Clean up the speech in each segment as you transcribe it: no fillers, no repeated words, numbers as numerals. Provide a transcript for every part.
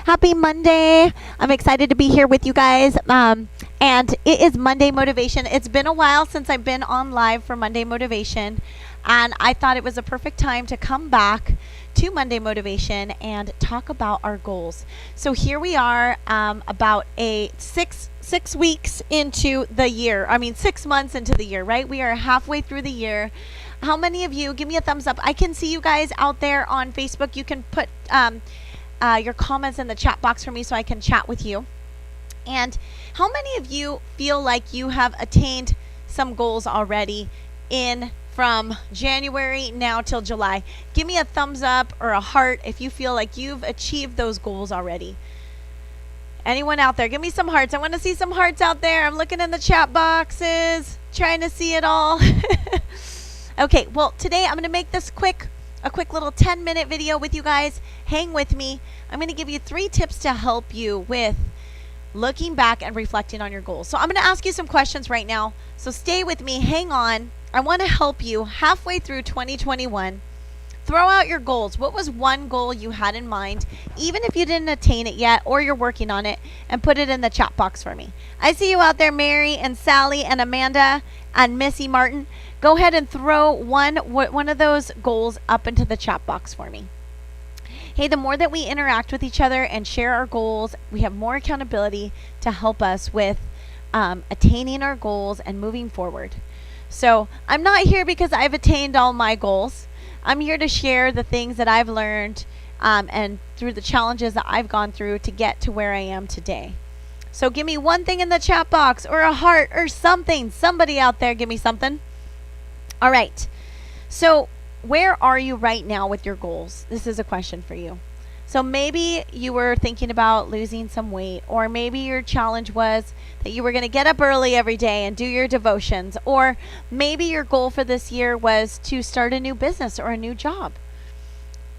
Happy Monday. I'm excited to be here with you guys. And it is Monday Motivation. It's been a while since I've been on live for Monday Motivation. And I thought it was a perfect time to come back to Monday Motivation and talk about our goals. So here we are, about a six weeks into the year. 6 months into the year, right? We are halfway through the year. How many of you, give me a thumbs up. I can see you guys out there on Facebook. You can put your comments in the chat box for me so I can chat with you. And how many of you feel like you have attained some goals already from January now till July? Give me a thumbs up or a heart if you feel like you've achieved those goals already. Anyone out there? Give me some hearts. I want to see some hearts out there. I'm looking in the chat boxes, trying to see it all. Okay, well, today I'm going to make this a quick little 10-minute video with you guys. Hang with me. I'm going to give you 3 tips to help you with looking back and reflecting on your goals. So I'm going to ask you some questions right now. So stay with me. Hang on. I want to help you halfway through 2021. Throw out your goals. What was one goal you had in mind, even if you didn't attain it yet or you're working on it, and put it in the chat box for me. I see you out there, Mary and Sally and Amanda and Missy Martin. Go ahead and throw one of those goals up into the chat box for me. Hey, the more that we interact with each other and share our goals, we have more accountability to help us with attaining our goals and moving forward. So I'm not here because I've attained all my goals. I'm here to share the things that I've learned and through the challenges that I've gone through to get to where I am today. So give me one thing in the chat box or a heart or something. Somebody out there, give me something. All right. So where are you right now with your goals? This is a question for you. So maybe you were thinking about losing some weight, or maybe your challenge was that you were going to get up early every day and do your devotions, or maybe your goal for this year was to start a new business or a new job.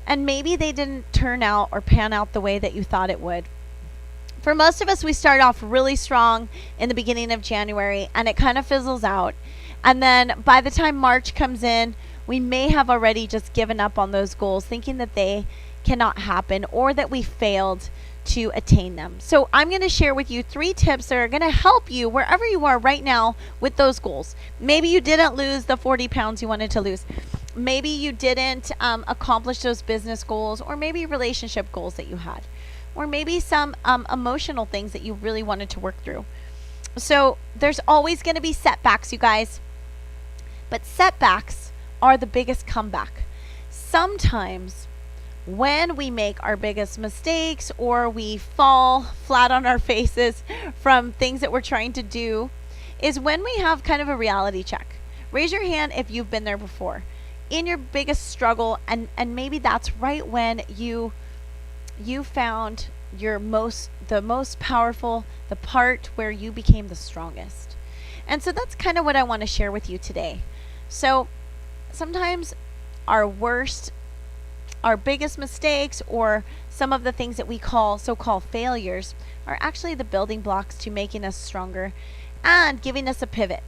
And maybe they didn't turn out or pan out the way that you thought it would. For most of us, we start off really strong in the beginning of January and it kind of fizzles out. And then by the time March comes in, we may have already just given up on those goals, thinking that they cannot happen or that we failed to attain them. So I'm going to share with you 3 tips that are going to help you wherever you are right now with those goals. Maybe you didn't lose the 40 pounds you wanted to lose. Maybe you didn't accomplish those business goals, or maybe relationship goals that you had, or maybe some emotional things that you really wanted to work through. So there's always going to be setbacks, you guys. But setbacks are the biggest comeback. Sometimes when we make our biggest mistakes or we fall flat on our faces from things that we're trying to do is when we have kind of a reality check. Raise your hand if you've been there before in your biggest struggle, and maybe that's right when you found the most powerful, the part where you became the strongest. And so that's kind of what I want to share with you today. So sometimes our biggest mistakes, or some of the things that we call so-called failures, are actually the building blocks to making us stronger and giving us a pivot.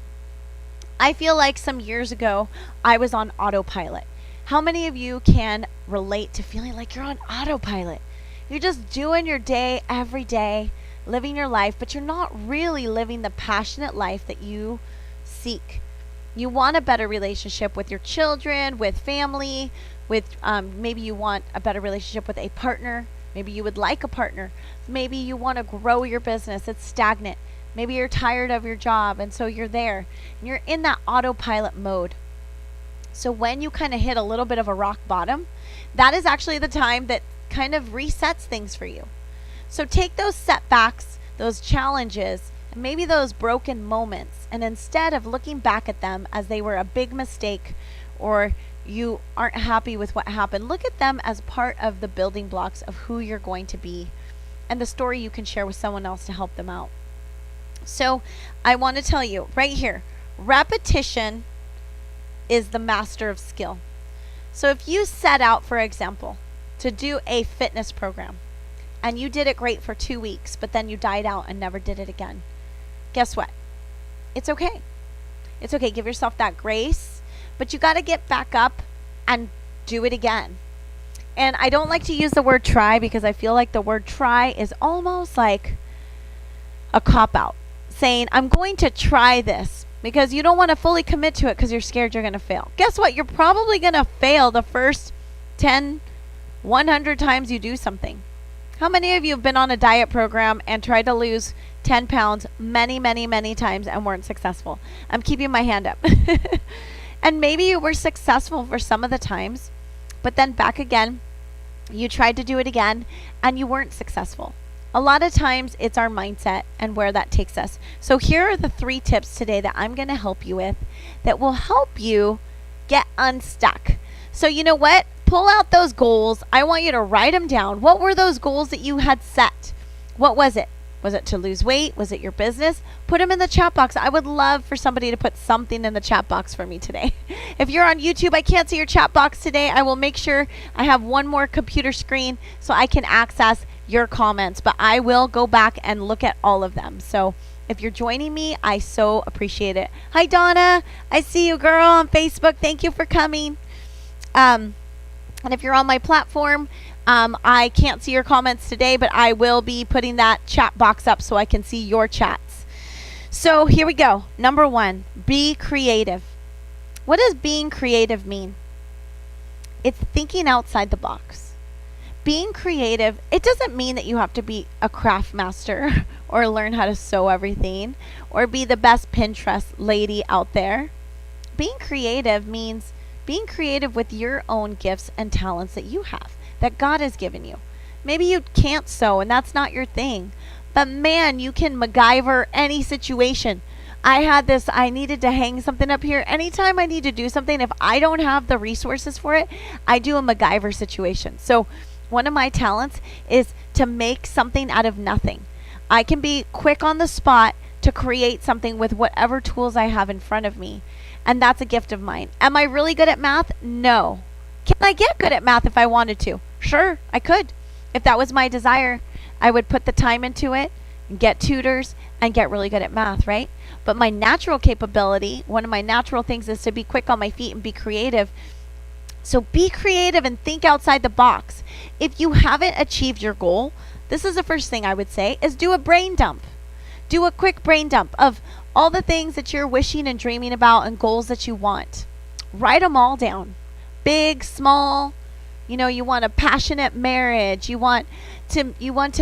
I feel like some years ago, I was on autopilot. How many of you can relate to feeling like you're on autopilot? You're just doing your day every day, living your life, but you're not really living the passionate life that you seek. You want a better relationship with your children, with family, with maybe you want a better relationship with a partner. Maybe you would like a partner. Maybe you want to grow your business. It's stagnant. Maybe you're tired of your job, and so you're there. And you're in that autopilot mode. So when you kind of hit a little bit of a rock bottom, that is actually the time that kind of resets things for you. So take those setbacks, those challenges, and maybe those broken moments, and instead of looking back at them as they were a big mistake or you aren't happy with what happened, look at them as part of the building blocks of who you're going to be and the story you can share with someone else to help them out. So I want to tell you right here, repetition is the master of skill. So if you set out, for example, to do a fitness program and you did it great for 2 weeks, but then you died out and never did it again, guess what? It's okay. It's okay. Give yourself that grace, but you got to get back up and do it again. And I don't like to use the word try because I feel like the word try is almost like a cop-out, saying, I'm going to try this, because you don't want to fully commit to it because you're scared you're going to fail. Guess what? You're probably going to fail the first 10, 100 times you do something. How many of you have been on a diet program and tried to lose 10 pounds many, many, many times and weren't successful? I'm keeping my hand up. And maybe you were successful for some of the times, but then back again, you tried to do it again and you weren't successful. A lot of times it's our mindset and where that takes us. So here are the 3 tips today that I'm going to help you with that will help you get unstuck. So you know what? Pull out those goals. I want you to write them down. What were those goals that you had set? What was it? Was it to lose weight? Was it your business? Put them in the chat box. I would love for somebody to put something in the chat box for me today. If you're on YouTube, I can't see your chat box today. I will make sure I have one more computer screen so I can access your comments, but I will go back and look at all of them. So if you're joining me, I so appreciate it. Hi, Donna. I see you, girl, on Facebook. Thank you for coming. And if you're on my platform, I can't see your comments today, but I will be putting that chat box up so I can see your chats. So here we go. Number 1, be creative. What does being creative mean? It's thinking outside the box. Being creative, it doesn't mean that you have to be a craft master or learn how to sew everything or be the best Pinterest lady out there. Being creative means being creative with your own gifts and talents that you have, that God has given you. Maybe you can't sew and that's not your thing, but man, you can MacGyver any situation. I needed to hang something up here. Anytime I need to do something, if I don't have the resources for it, I do a MacGyver situation. So one of my talents is to make something out of nothing. I can be quick on the spot to create something with whatever tools I have in front of me. And that's a gift of mine. Am I really good at math? No. Can I get good at math if I wanted to? Sure, I could. If that was my desire, I would put the time into it, get tutors, and get really good at math, right? But my natural capability, one of my natural things is to be quick on my feet and be creative. So be creative and think outside the box. If you haven't achieved your goal, this is the first thing I would say, is do a brain dump. Do a quick brain dump of all the things that you're wishing and dreaming about and goals that you want. Write them all down. Big, small. You know, you want a passionate marriage. You want to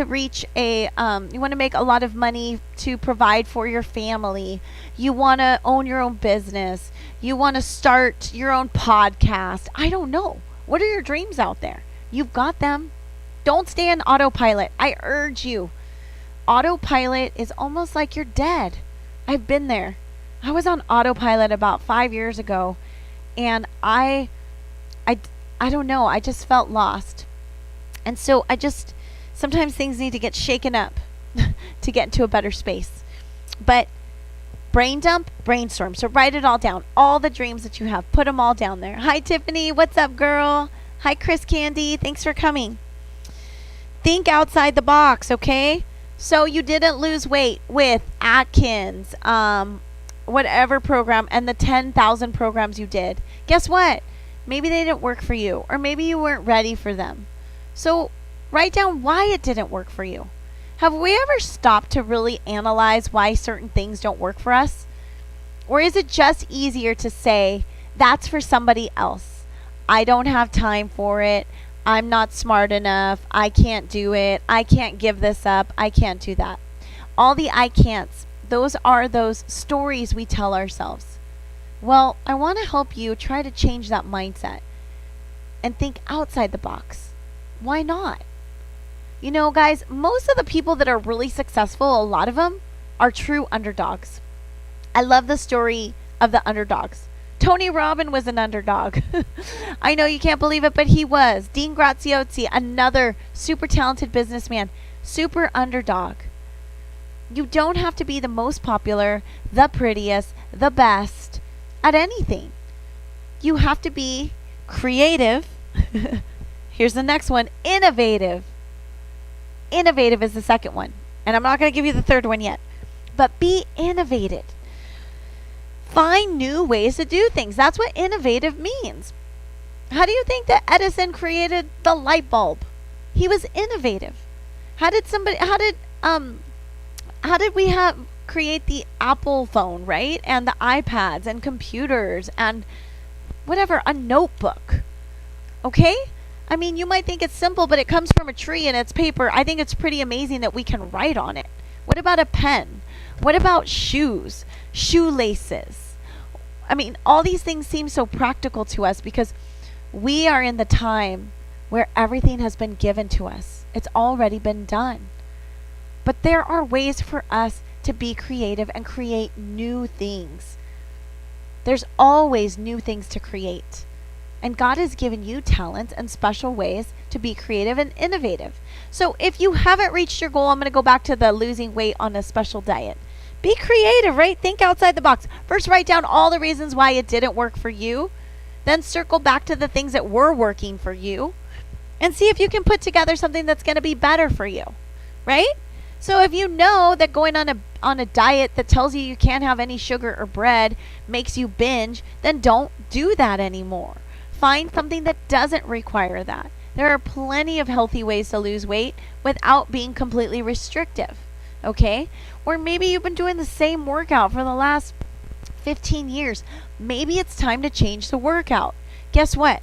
reach you want to make a lot of money to provide for your family. You want to own your own business. You want to start your own podcast. I don't know. What are your dreams out there? You've got them. Don't stay on autopilot. I urge you. Autopilot is almost like you're dead. I've been there. I was on autopilot about 5 years ago, and I don't know. I just felt lost. And so sometimes things need to get shaken up to get into a better space. But brain dump, brainstorm. So write it all down. All the dreams that you have, put them all down there. Hi, Tiffany. What's up, girl? Hi, Chris Candy. Thanks for coming. Think outside the box, okay? So you didn't lose weight with Atkins, whatever program, and the 10,000 programs you did. Guess what? Maybe they didn't work for you, or maybe you weren't ready for them. So write down why it didn't work for you. Have we ever stopped to really analyze why certain things don't work for us? Or is it just easier to say, that's for somebody else? I don't have time for it. I'm not smart enough. I can't do it. I can't give this up. I can't do that. All the I can'ts, those are those stories we tell ourselves. Well, I want to help you try to change that mindset and think outside the box. Why not? You know, guys, most of the people that are really successful, a lot of them are true underdogs. I love the story of the underdogs. Tony Robbins was an underdog. I know you can't believe it, but he was. Dean Graziosi, another super talented businessman, super underdog. You don't have to be the most popular, the prettiest, the best at anything. You have to be creative. Here's the next one, innovative. Innovative is the second one. And I'm not going to give you the third one yet. But be innovative. Find new ways to do things. That's what innovative means. How do you think that Edison created the light bulb? He was innovative. How did we have create the Apple phone, right? And the iPads and computers and whatever, a notebook. Okay? I mean, you might think it's simple, but it comes from a tree and it's paper. I think it's pretty amazing that we can write on it. What about a pen? What about shoes? Shoelaces? I mean, all these things seem so practical to us because we are in the time where everything has been given to us. It's already been done. But there are ways for us to be creative and create new things. There's always new things to create. And God has given you talents and special ways to be creative and innovative. So if you haven't reached your goal, I'm going to go back to the losing weight on a special diet. Be creative, right? Think outside the box. First, write down all the reasons why it didn't work for you. Then circle back to the things that were working for you. And see if you can put together something that's going to be better for you, right? So if you know that going on a diet that tells you can't have any sugar or bread makes you binge, then don't do that anymore. Find something that doesn't require that. There are plenty of healthy ways to lose weight without being completely restrictive, okay? Or maybe you've been doing the same workout for the last 15 years. Maybe it's time to change the workout. Guess what?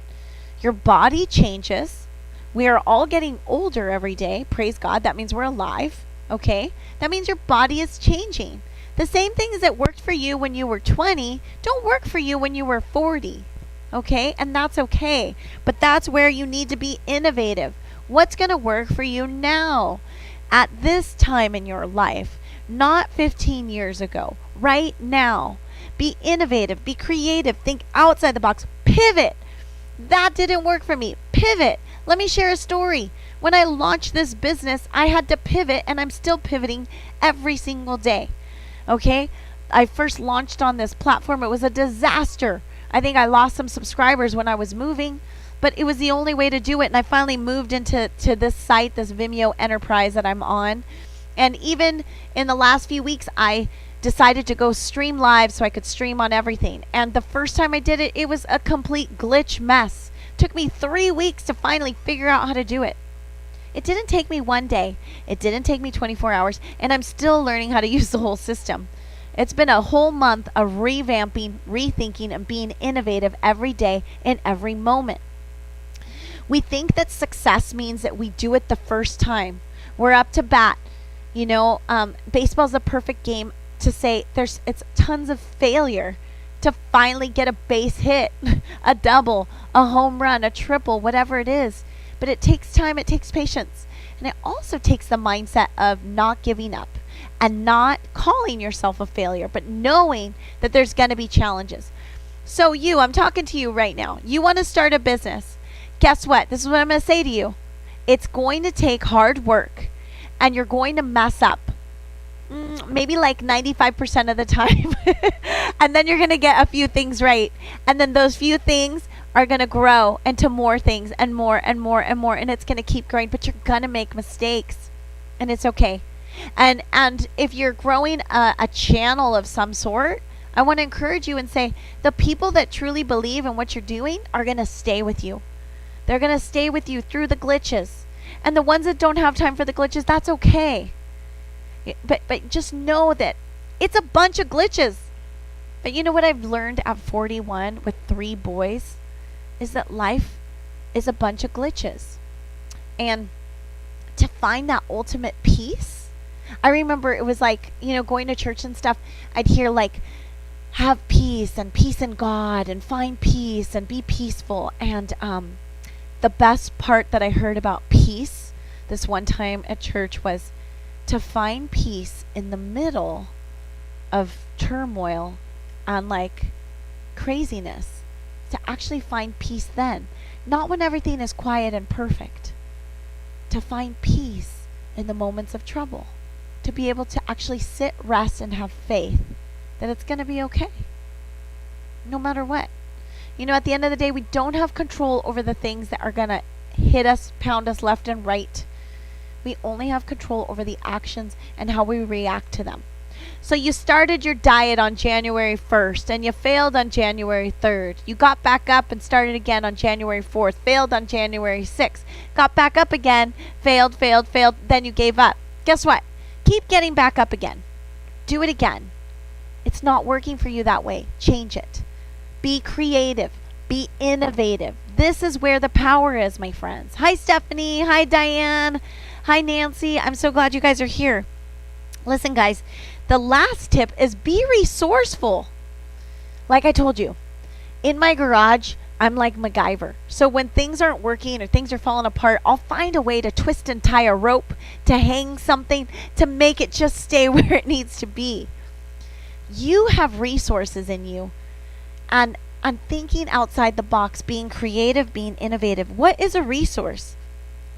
Your body changes. We are all getting older every day. Praise God. That means we're alive. Okay? That means your body is changing. The same things that worked for you when you were 20 don't work for you when you were 40. Okay? And that's okay. But that's where you need to be innovative. What's going to work for you now? At this time in your life, not 15 years ago. Right now. Be innovative. Be creative. Think outside the box. Pivot. That didn't work for me. Pivot. Let me share a story. When I launched this business, I had to pivot, and I'm still pivoting every single day. Okay? I first launched on this platform. It was a disaster. I think I lost some subscribers when I was moving, but it was the only way to do it. And I finally moved into this site, this Vimeo enterprise that I'm on. And even in the last few weeks, I decided to go stream live so I could stream on everything. And the first time I did it, it was a complete glitch mess. It took me 3 weeks to finally figure out how to do it. It didn't take me one day. It didn't take me 24 hours. And I'm still learning how to use the whole system. It's been a whole month of revamping, rethinking, and being innovative every day in every moment. We think that success means that we do it the first time. We're up to bat. You know, baseball's a perfect game to say it's tons of failure to finally get a base hit, a double, a home run, a triple, whatever it is. But it takes time, it takes patience. And it also takes the mindset of not giving up and not calling yourself a failure, but knowing that there's going to be challenges. So I'm talking to you right now. You want to start a business. Guess what? This is what I'm going to say to you. It's going to take hard work, and you're going to mess up. Maybe like 95% of the time. And then you're going to get a few things right. And then those few things are going to grow into more things and more and more and more. And it's going to keep growing. But you're going to make mistakes. And it's okay. And if you're growing a channel of some sort, I want to encourage you and say the people that truly believe in what you're doing are going to stay with you. They're going to stay with you through the glitches. And the ones that don't have time for the glitches, that's okay. But just know that it's a bunch of glitches. But you know what I've learned at 41 with 3 boys? Is that life is a bunch of glitches. And to find that ultimate peace, I remember it was like, going to church and stuff, I'd hear like, have peace and peace in God and find peace and be peaceful. And the best part that I heard about peace this one time at church was to find peace in the middle of turmoil and like craziness. To actually find peace then. Not when everything is quiet and perfect. To find peace in the moments of trouble. To be able to actually sit, rest, and have faith that it's going to be okay. No matter what. At the end of the day, we don't have control over the things that are going to hit us, pound us left and right. We only have control over the actions and how we react to them. So you started your diet on January 1st and you failed on January 3rd. You got back up and started again on January 4th, failed on January 6th. Got back up again, failed, then you gave up. Guess what? Keep getting back up again. Do it again. It's not working for you that way. Change it. Be creative. Be innovative. This is where the power is, my friends. Hi, Stephanie. Hi, Diane. Hi, Nancy. I'm so glad you guys are here. Listen, guys, the last tip is be resourceful. Like I told you, in my garage, I'm like MacGyver. So when things aren't working or things are falling apart, I'll find a way to twist and tie a rope, to hang something, to make it just stay where it needs to be. You have resources in you. And I'm thinking outside the box, being creative, being innovative. What is a resource?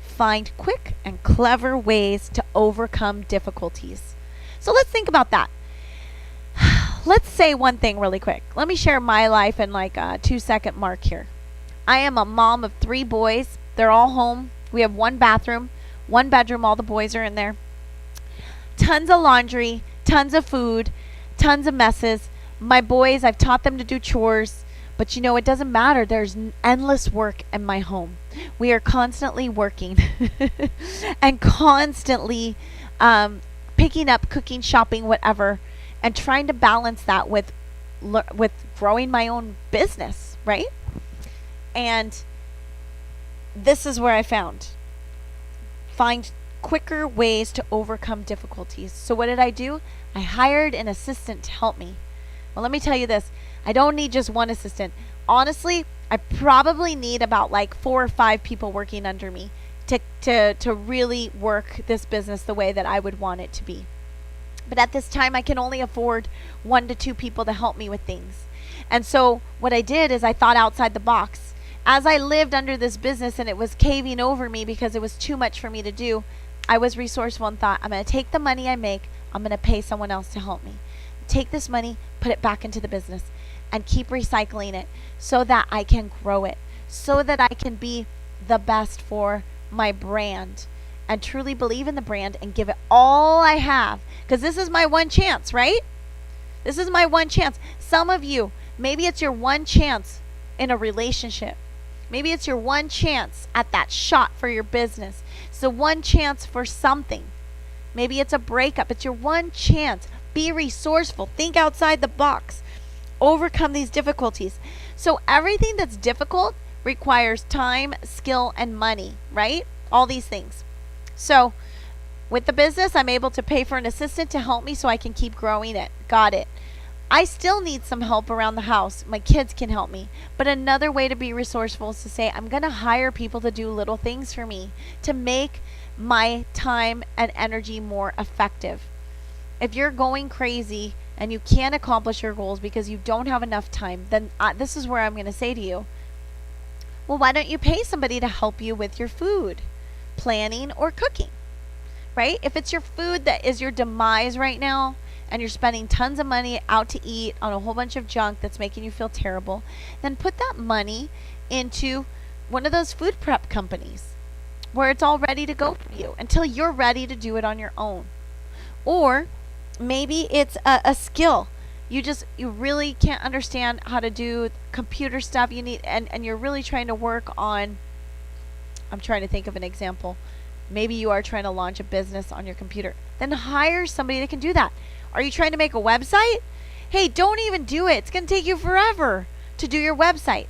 Find quick and clever ways to overcome difficulties. So let's think about that. Let's say one thing really quick. Let me share my life in like a 2-second mark here. I am a mom of 3 boys. They're all home. We have 1 bathroom, 1 bedroom. All the boys are in there. Tons of laundry, tons of food, tons of messes. My boys, I've taught them to do chores. But you know, it doesn't matter. There's endless work in my home. We are constantly working and constantly picking up, cooking, shopping, whatever, and trying to balance that with growing my own business, right? And this is where I find quicker ways to overcome difficulties. So what did I do? I hired an assistant to help me. Well, let me tell you this. I don't need just one assistant. Honestly, I probably need about like 4 or 5 people working under me to really work this business the way that I would want it to be. But at this time, I can only afford 1 to 2 people to help me with things. And so what I did is I thought outside the box. As I lived under this business and it was caving over me because it was too much for me to do, I was resourceful and thought, I'm going to take the money I make, I'm going to pay someone else to help me. Take this money, put it back into the business, and keep recycling it so that I can grow it, so that I can be the best for my brand and truly believe in the brand and give it all I have. Because this is my one chance, right? This is my one chance. Some of you, maybe it's your one chance in a relationship. Maybe it's your one chance at that shot for your business. It's the one chance for something. Maybe it's a breakup. It's your one chance. Be resourceful. Think outside the box. Overcome these difficulties. So everything that's difficult requires time, skill, and money, right? All these things. So with the business, I'm able to pay for an assistant to help me so I can keep growing it. Got it. I still need some help around the house. My kids can help me. But another way to be resourceful is to say, I'm going to hire people to do little things for me to make my time and energy more effective. If you're going crazy and you can't accomplish your goals because you don't have enough time, then this is where I'm going to say to you, well, why don't you pay somebody to help you with your food planning or cooking, right? If it's your food that is your demise right now and you're spending tons of money out to eat on a whole bunch of junk that's making you feel terrible, then put that money into one of those food prep companies where it's all ready to go for you until you're ready to do it on your own. Or maybe it's a skill. You really can't understand how to do computer stuff. You need and you're really trying to work on, I'm trying to think of an example. Maybe you are trying to launch a business on your computer. Then hire somebody that can do that. Are you trying to make a website? Hey, don't even do it. It's going to take you forever to do your website.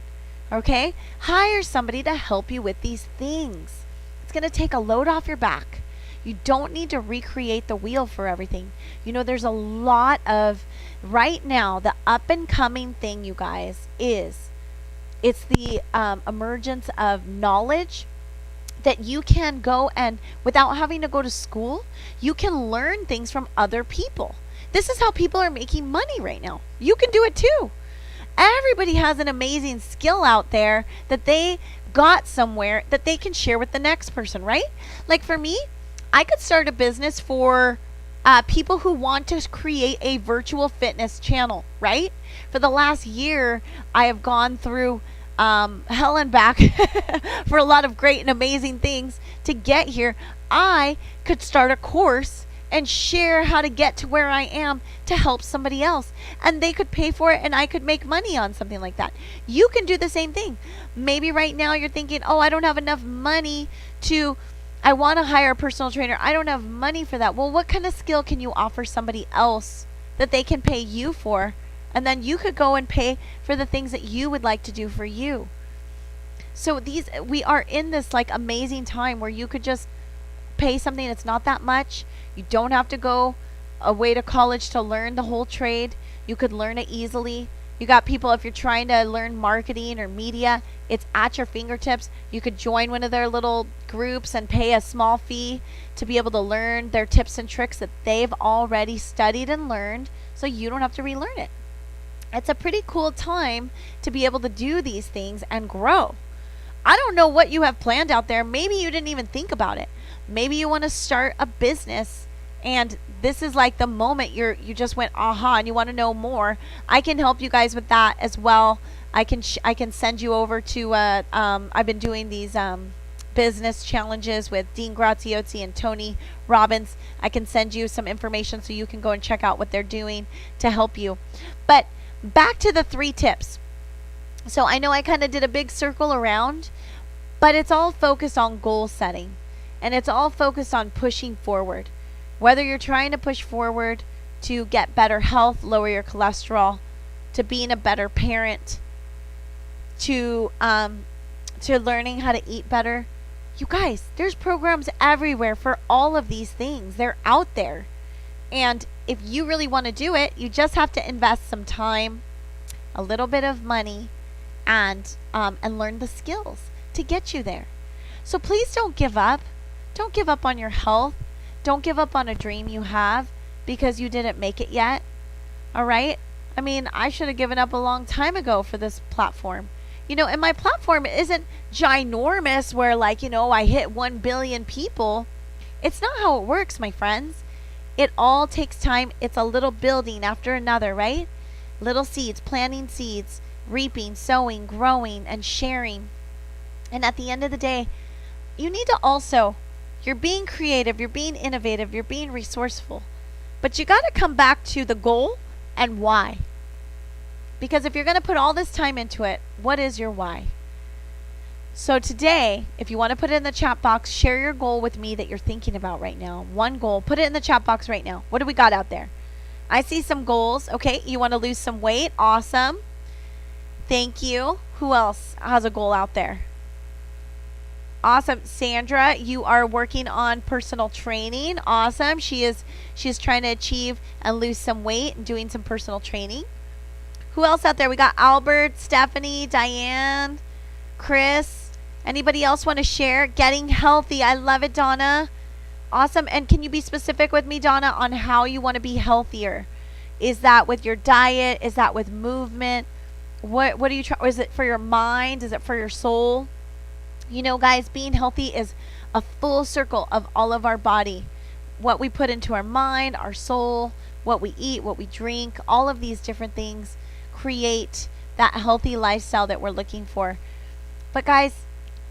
Okay? Hire somebody to help you with these things. It's going to take a load off your back. You don't need to recreate the wheel for everything. You know, there's a lot of, right now, the up and coming thing, you guys, it's the emergence of knowledge that you can go and, without having to go to school, you can learn things from other people. This is how people are making money right now. You can do it too. Everybody has an amazing skill out there that they got somewhere that they can share with the next person, right? Like for me, I could start a business for people who want to create a virtual fitness channel, right? For the last year, I have gone through hell and back for a lot of great and amazing things to get here. I could start a course and share how to get to where I am to help somebody else. And they could pay for it and I could make money on something like that. You can do the same thing. Maybe right now you're thinking, oh, I don't have enough money I want to hire a personal trainer. I don't have money for that. Well, what kind of skill can you offer somebody else that they can pay you for? And then you could go and pay for the things that you would like to do for you. So we are in this like amazing time where you could just pay something that's not that much. You don't have to go away to college to learn the whole trade. You could learn it easily. You got people, if you're trying to learn marketing or media, it's at your fingertips. You could join one of their little groups and pay a small fee to be able to learn their tips and tricks that they've already studied and learned, so you don't have to relearn it. It's a pretty cool time to be able to do these things and grow. I don't know what you have planned out there. Maybe you didn't even think about it. Maybe you want to start a business and this is like the moment you just went aha and you want to know more. I can help you guys with that as well. I can send you over to I've been doing these business challenges with Dean Graziosi and Tony Robbins. I can send you some information so you can go and check out what they're doing to help you. But back to the 3 tips. So I know I kind of did a big circle around, but it's all focused on goal setting and it's all focused on pushing forward. Whether you're trying to push forward to get better health, lower your cholesterol, to being a better parent, to learning how to eat better. You guys, there's programs everywhere for all of these things. They're out there. And if you really want to do it, you just have to invest some time, a little bit of money, and learn the skills to get you there. So please don't give up. Don't give up on your health. Don't give up on a dream you have because you didn't make it yet. All right? I mean, I should have given up a long time ago for this platform. And my platform isn't ginormous where I hit 1 billion people. It's not how it works, my friends. It all takes time. It's a little building after another, right? Little seeds, planting seeds, reaping, sowing, growing, and sharing. And at the end of the day, you need to also, you're being creative, you're being innovative, you're being resourceful. But you got to come back to the goal and why. Because if you're going to put all this time into it, what is your why? So today, if you want to put it in the chat box, share your goal with me that you're thinking about right now. One goal. Put it in the chat box right now. What do we got out there? I see some goals. Okay, you want to lose some weight. Awesome. Thank you. Who else has a goal out there? Awesome. Sandra, you are working on personal training. Awesome. She's trying to achieve and lose some weight and doing some personal training. Who else out there? We got Albert, Stephanie, Diane, Chris. Anybody else want to share? Getting healthy. I love it, Donna. Awesome. And can you be specific with me, Donna, on how you want to be healthier? Is that with your diet? Is that with movement? What are you trying? Is it for your mind? Is it for your soul? Guys, being healthy is a full circle of all of our body. What we put into our mind, our soul, what we eat, what we drink, all of these different things create that healthy lifestyle that we're looking for. But guys,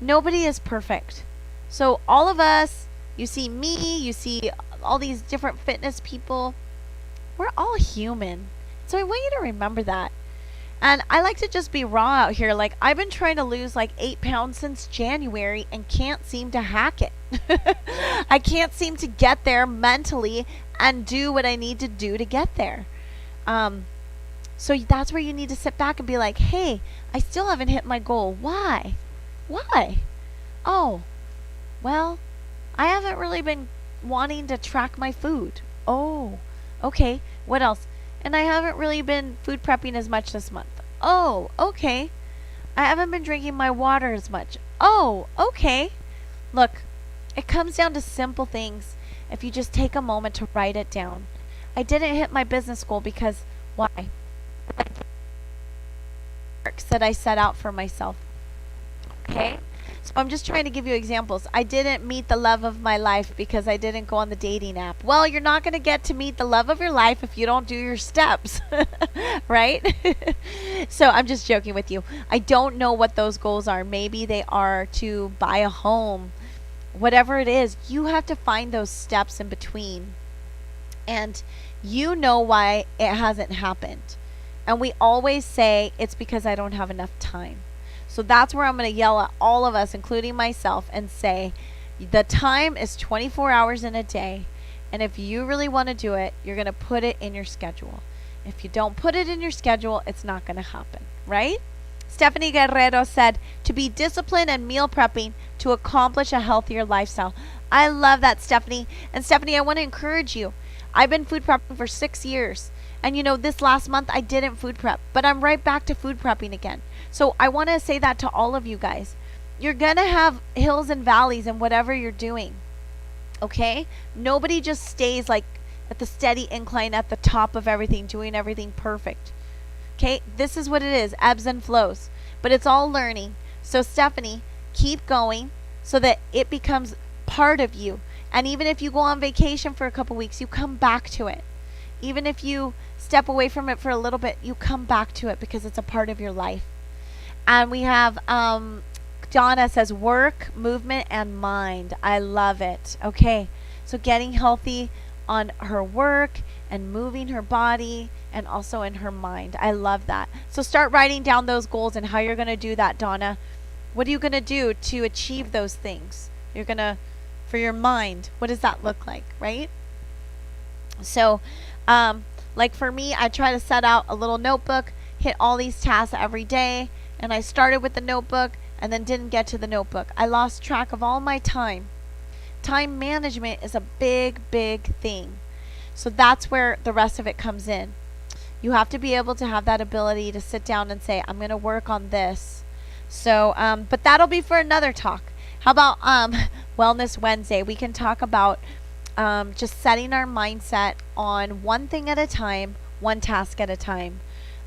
nobody is perfect. So all of us, you see me, you see all these different fitness people, we're all human. So I want you to remember that. And I like to just be raw out here. Like, I've been trying to lose 8 pounds since January and can't seem to hack it. I can't seem to get there mentally and do what I need to do to get there. So that's where you need to sit back and be like, hey, I still haven't hit my goal. Why? Oh, well, I haven't really been wanting to track my food. Oh, okay. What else? And I haven't really been food prepping as much this month. Oh, okay. I haven't been drinking my water as much. Oh, okay. Look, it comes down to simple things if you just take a moment to write it down. I didn't hit my business goal because why? That I set out for myself. Okay? So I'm just trying to give you examples. I didn't meet the love of my life because I didn't go on the dating app. Well, you're not going to get to meet the love of your life if you don't do your steps, right? So I'm just joking with you. I don't know what those goals are. Maybe they are to buy a home. Whatever it is, you have to find those steps in between And you know why it hasn't happened. And we always say it's because I don't have enough time. So that's where I'm going to yell at all of us, including myself, and say the time is 24 hours in a day. And if you really want to do it, you're going to put it in your schedule. If you don't put it in your schedule, it's not going to happen, right? Stephanie Guerrero said, to be disciplined and meal prepping to accomplish a healthier lifestyle. I love that, Stephanie. And Stephanie, I want to encourage you. I've been food prepping for 6 years. And you know, this last month I didn't food prep, but I'm right back to food prepping again. So I want to say that to all of you guys. You're going to have hills and valleys in whatever you're doing. Okay? Nobody just stays like at the steady incline at the top of everything, doing everything perfect. Okay? This is what it is, ebbs and flows. But it's all learning. So Stephanie, keep going so that it becomes part of you. And even if you go on vacation for a couple weeks, you come back to it. Even if you step away from it for a little bit, you come back to it because it's a part of your life. And we have Donna says work, movement, and mind. I love it. Okay, so getting healthy on her work and moving her body and also in her mind. I love that. So start writing down those goals and how you're going to do that, Donna. What are you going to do to achieve those things? You're going to, for your mind, what does that look like, right? So, like for me, I try to set out a little notebook, hit all these tasks every day, and I started with the notebook and then didn't get to the notebook. I lost track of all my time. Time management is a big, big thing. So that's where the rest of it comes in. You have to be able to have that ability to sit down and say, I'm going to work on this. So, but that'll be for another talk. How about Wellness Wednesday? We can talk about just setting our mindset on one thing at a time, one task at a time,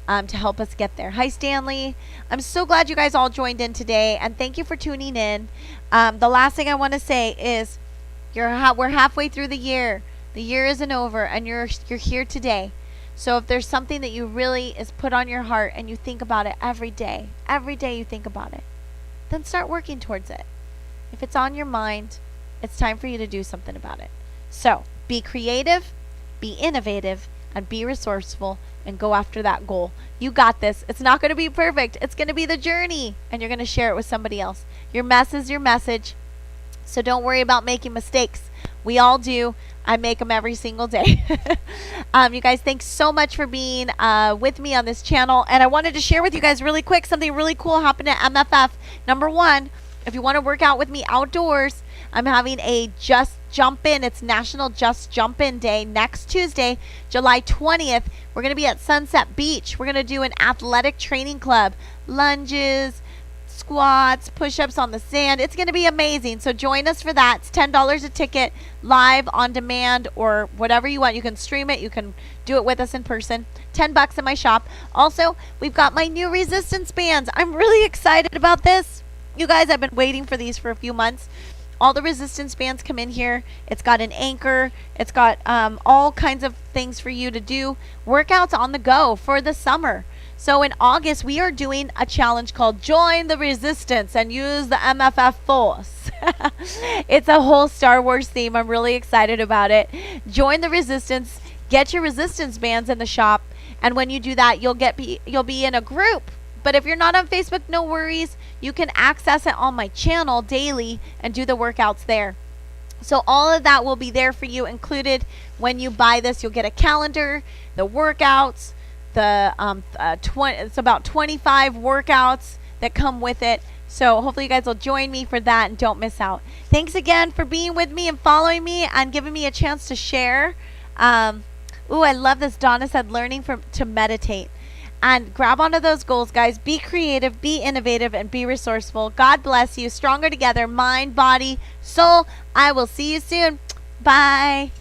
to help us get there. Hi, Stanley. I'm so glad you guys all joined in today, and thank you for tuning in. The last thing I want to say is we're halfway through the year. The year isn't over, and you're here today. So if there's something that you really is put on your heart and you think about it every day you think about it, then start working towards it. If it's on your mind, it's time for you to do something about it. So be creative, be innovative, and be resourceful, and go after that goal. You got this. It's not going to be perfect. It's going to be the journey, and you're going to share it with somebody else. Your mess is your message, so don't worry about making mistakes. We all do. I make them every single day. You guys, thanks so much for being with me on this channel. And I wanted to share with you guys really quick something really cool happened at MFF. Number one, if you want to work out with me outdoors, I'm having a Just Jump In. It's National Just Jump In Day next Tuesday, July 20th. We're going to be at Sunset Beach. We're going to do an athletic training club, lunges, squats, push-ups on the sand. It's going to be amazing. So join us for that. It's $10 a ticket, live, on demand, or whatever you want. You can stream it. You can do it with us in person. $10 in my shop. Also, we've got my new resistance bands. I'm really excited about this. You guys, I've been waiting for these for a few months. All the resistance bands come in here. It's got an anchor. It's got all kinds of things for you to do. Workouts on the go for the summer. So in August, we are doing a challenge called Join the Resistance and Use the MFF Force. It's a whole Star Wars theme. I'm really excited about it. Join the Resistance. Get your resistance bands in the shop. And when you do that, you'll be in a group. But if you're not on Facebook, no worries. You can access it on my channel daily and do the workouts there. So all of that will be there for you included. When you buy this, you'll get a calendar, the workouts, it's about 25 workouts that come with it. So hopefully you guys will join me for that and don't miss out. Thanks again for being with me and following me and giving me a chance to share. I love this. Donna said learning to meditate. And grab onto those goals, guys. Be creative, be innovative, and be resourceful. God bless you. Stronger together, mind, body, soul. I will see you soon. Bye.